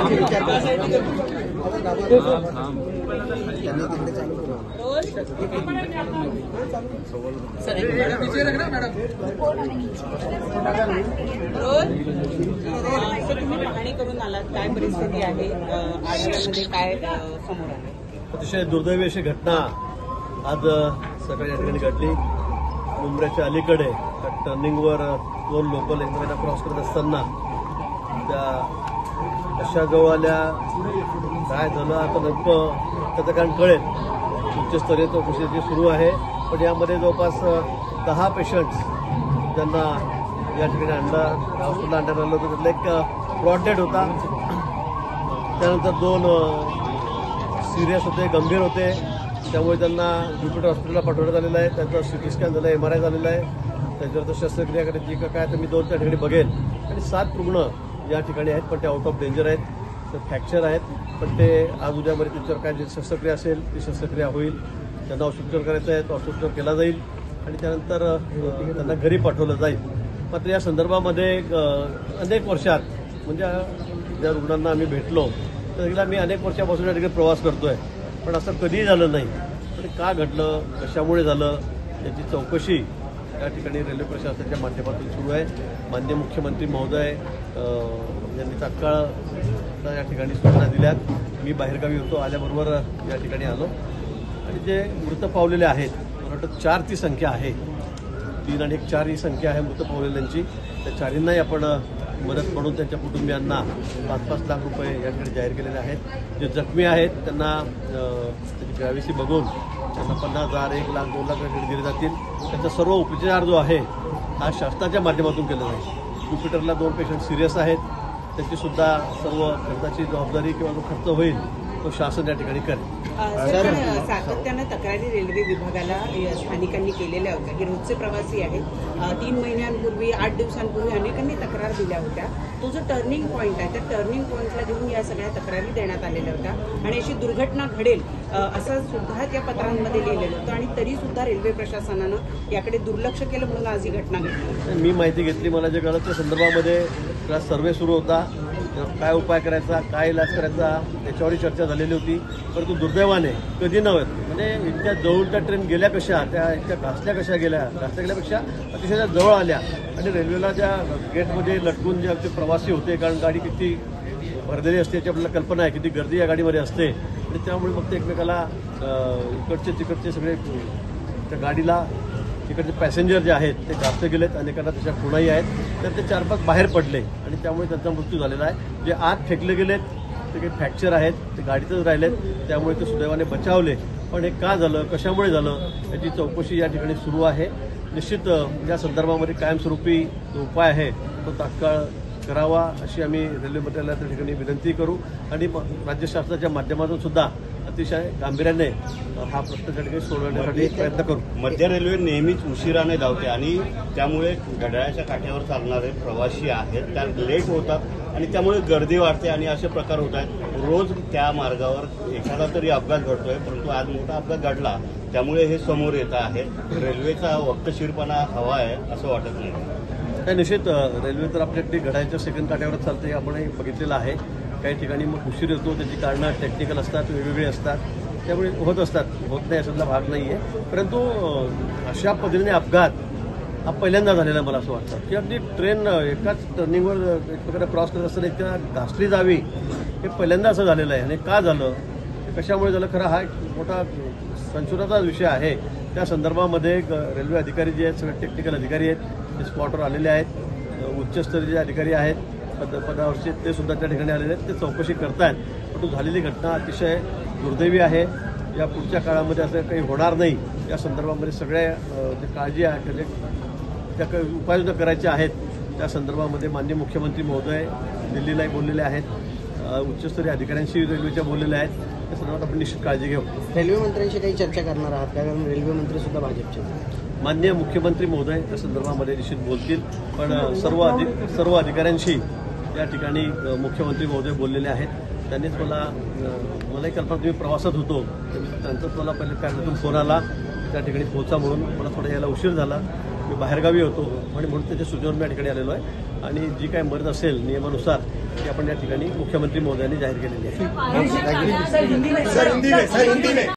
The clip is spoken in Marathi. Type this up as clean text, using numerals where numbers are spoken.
तुम्ही पाहणी करून आलात, काय परिस्थिती आहे आजमध्ये, काय समोर आहे? अतिशय दुर्दैवी अशी घटना आज सकाळी या ठिकाणी घडली। मुंब्र्याच्या अलीकडे टर्निंगवर दोन लोकल एकमेकांना क्रॉस करत असताना त्या अशा जवळ आल्या। काय झालं आता नेमकं त्याचं कारण कळेल, उच्चस्तरीय चौकशी सुरू आहे। पण यामध्ये जवळपास 10 पेशंट्स ज्यांना या ठिकाणी हॉस्पिटलला आणण्यात आलं होतं, त्यातला एक ब्रॉड डेड होता, त्यानंतर 2 सिरियस होते, गंभीर होते, त्यामुळे त्यांना ज्युपिटर हॉस्पिटलला पाठवण्यात आलेलं आहे। त्यांचा सिटी स्कॅन झाला, MRI झालेला आहे, त्याच्यावर शस्त्रक्रिया करायची का काय तर मी 2 त्या ठिकाणी बघेल। आणि 7 रुग्ण या ठिकाणी आहेत, पण ते आउट ऑफ डेंजर आहेत, तर फ्रॅक्चर आहेत, पण ते आज उद्यामध्ये त्यांच्यावर काय शस्त्रक्रिया असेल ती शस्त्रक्रिया होईल। त्यांना औषधोपचार करायचं आहे, तो औषधोपचार केला जाईल आणि त्यानंतर त्यांना घरी पाठवलं जाईल। मात्र या संदर्भामध्ये अनेक वर्षात म्हणजे ज्या रुग्णांना आम्ही भेटलो तर मी अनेक वर्षापासून या ठिकाणी प्रवास करतोय, पण असं कधीही झालं नाही। पण का घडलं, कशामुळे झालं याची चौकशी या ठिकाणी रेल्वे प्रशासनाच्या माध्यमातून सुरू आहे। माननीय मुख्यमंत्री महोदय यांनी तात्काळ या ठिकाणी सूचना दिल्यात। मी बाहेरगावी होतो, आल्याबरोबर या ठिकाणी आलो आणि जे मृत पावलेले आहेत, मला वाटतं 4 ती संख्या आहे, 3 आणि 1 4 ही संख्या आहे मृत पावलेल्यांची। त्या 4 आपण मदत म्हणून त्यांच्या कुटुंबियांना 5-5 लाख रुपये या ठिकाणी जाहीर केलेले आहेत। जे जखमी आहेत त्यांना त्याची ग्रॅव्हिटी बघून त्यांना 50,000, 1 लाख, 2 लाख दिले जातील। त्याचा सर्व उपचार जो आहे हा शासनाच्या माध्यमातून केला जाईल। ज्युपिटरला 2 पेशंट सिरियस आहेत, त्याची सुद्धा सर्व खर्चाची जबाबदारी किंवा जो खर्च होईल तो शासन या ठिकाणी करेल। सातत्यानं तक्रारी रेल्वे विभागाला स्थानिकांनी केलेल्या होत्या की रोजचे प्रवासी आहेत, 3 महिन्यांपूर्वी 8 दिवसांपूर्वी अनेकांनी तक्रार दिल्या होत्या। तो जो टर्निंग पॉईंट आहे त्या टर्निंग पॉईंटला घेऊन या सगळ्या तक्रारी देण्यात आलेल्या होत्या आणि अशी दुर्घटना घडेल असं सुद्धा त्या पत्रांमध्ये लिहिलेलं होतं आणि तरी सुद्धा रेल्वे प्रशासनानं याकडे दुर्लक्ष केलं, म्हणून आज ही घटना घडली। मी माहिती घेतली, मला जे कळलं त्या संदर्भामध्ये सर्व्हे सुरू होता, काय उपाय करायचा, काय इलाज करायचा याच्यावरही चर्चा झालेली होती। परंतु दुर्दैवाने कधी नव्हत म्हणजे इतक्या जवळ त्या ट्रेन गेल्या कशा, त्या इतक्या घासल्या कशा गेल्यापेक्षा अतिशय जवळ आल्या आणि रेल्वेला त्या गेटमध्ये लटकून जे आमचे प्रवासी होते, कारण गाडी किती भरलेली असते याची आपल्याला कल्पना आहे, किती गर्दी या गाडीमध्ये असते आणि त्यामुळे मग ते एकमेकाला इकडचे तिकडचे सगळे त्या गाडीला तिकडचे पॅसेंजर जे आहेत ते जास्त गेलेत, अनेकांना त्याच्या खुणाही आहेत, तर ते 4-5 बाहेर पडले आणि त्यामुळे त्यांचा मृत्यू झालेला आहे। जे आत फेकले गेलेत ते काही फ्रॅक्चर आहेत, ते गाडीतच राहिलेत, त्यामुळे ते सुदैवाने बचावले। पण हे का झालं, कशामुळे झालं याची चौकशी या ठिकाणी सुरू आहे। निश्चित या संदर्भामध्ये कायमस्वरूपी जो उपाय आहे तो तात्काळ करावा अशी आम्ही रेल्वे मंत्रालयाला त्या ठिकाणी विनंती करू आणि राज्य शासनाच्या माध्यमातून सुद्धा अतिशय गांभीर्याने हा प्रश्न त्या ठिकाणी सोडवण्यासाठी प्रयत्न करू। मध्य रेल्वे नेहमीच उशिराने धावते आणि त्यामुळे घड्याळाच्या काठ्यावर चालणारे प्रवासी आहेत त्या लेट होतात आणि त्यामुळे गर्दी वाढते आणि असे प्रकार होत आहेत। रोज त्या मार्गावर एखादा तरी अपघात घडतोय, परंतु आज मोठा अपघात घडला त्यामुळे हे समोर येत आहे। रेल्वेचा वक्तशीरपणा हवा आहे असं वाटत नाही। निश्चित रेल्वे तर आपल्याकडे घड्याळाच्या सेकंड काठ्यावरच चालते, आपणही बघितलेलं आहे। काही ठिकाणी मग उशीर येतो, त्याची कारणं टेक्निकल असतात, वेगवेगळी असतात, त्यामुळे होत असतात, होत नाही अशातला भाग नाही आहे। परंतु अशा पद्धतीने अपघात हा पहिल्यांदा झालेला मला असं वाटतं की अगदी ट्रेन एकाच टर्निंगवर एकमेकांना क्रॉस करत असताना इतक्या घासली जावी हे पहिल्यांदा असं झालेलं आहे। आणि का झालं, कशामुळे झालं, खरं हा एक मोठा संशोधनाचा विषय आहे। त्या संदर्भामध्ये रेल्वे अधिकारी जे आहेत, सगळे टेक्निकल अधिकारी आहेत, ते स्पॉटवर आलेले आहेत, उच्चस्तरीय जे अधिकारी आहेत पदावरचे ते सुद्धा त्या ठिकाणी आलेले आहेत, ते चौकशी करतायत। परंतु झालेली घटना अतिशय दुर्दैवी आहे। या पुढच्या काळामध्ये असं काही होणार नाही या संदर्भामध्ये सगळ्या जे काळजी आहे, ज्या काही उपाययोजना करायच्या आहेत त्या संदर्भामध्ये माननीय मुख्यमंत्री महोदय दिल्लीलाही बोललेले आहेत, उच्चस्तरीय अधिकाऱ्यांशी रेल्वेच्या बोललेल्या आहेत, त्या संदर्भात आपण निश्चित काळजी घेऊ। रेल्वे मंत्र्यांशी काही चर्चा करणार आहात का, कारण रेल्वे मंत्री सुद्धा भाजपचे? माननीय मुख्यमंत्री महोदय त्या संदर्भामध्ये निश्चित बोलतील, पण सर्व अधिकाऱ्यांशी या ठिकाणी मुख्यमंत्री महोदय बोललेले आहेत। त्यांनीच मलाही कल्पना, तुम्ही प्रवासात होतो त्यांचाच मला पहिले कार्यालयातून फोन आला त्या ठिकाणी पोहोचा म्हणून, मला थोडा यायला उशीर झाला, मी बाहेरगावी होतो आणि म्हणून त्याच्या सूचनेवर मी या ठिकाणी आलेलो आहे आणि जी काय मदत असेल नियमानुसार ती आपण या ठिकाणी मुख्यमंत्री महोदयांनी जाहीर केलेली आहे.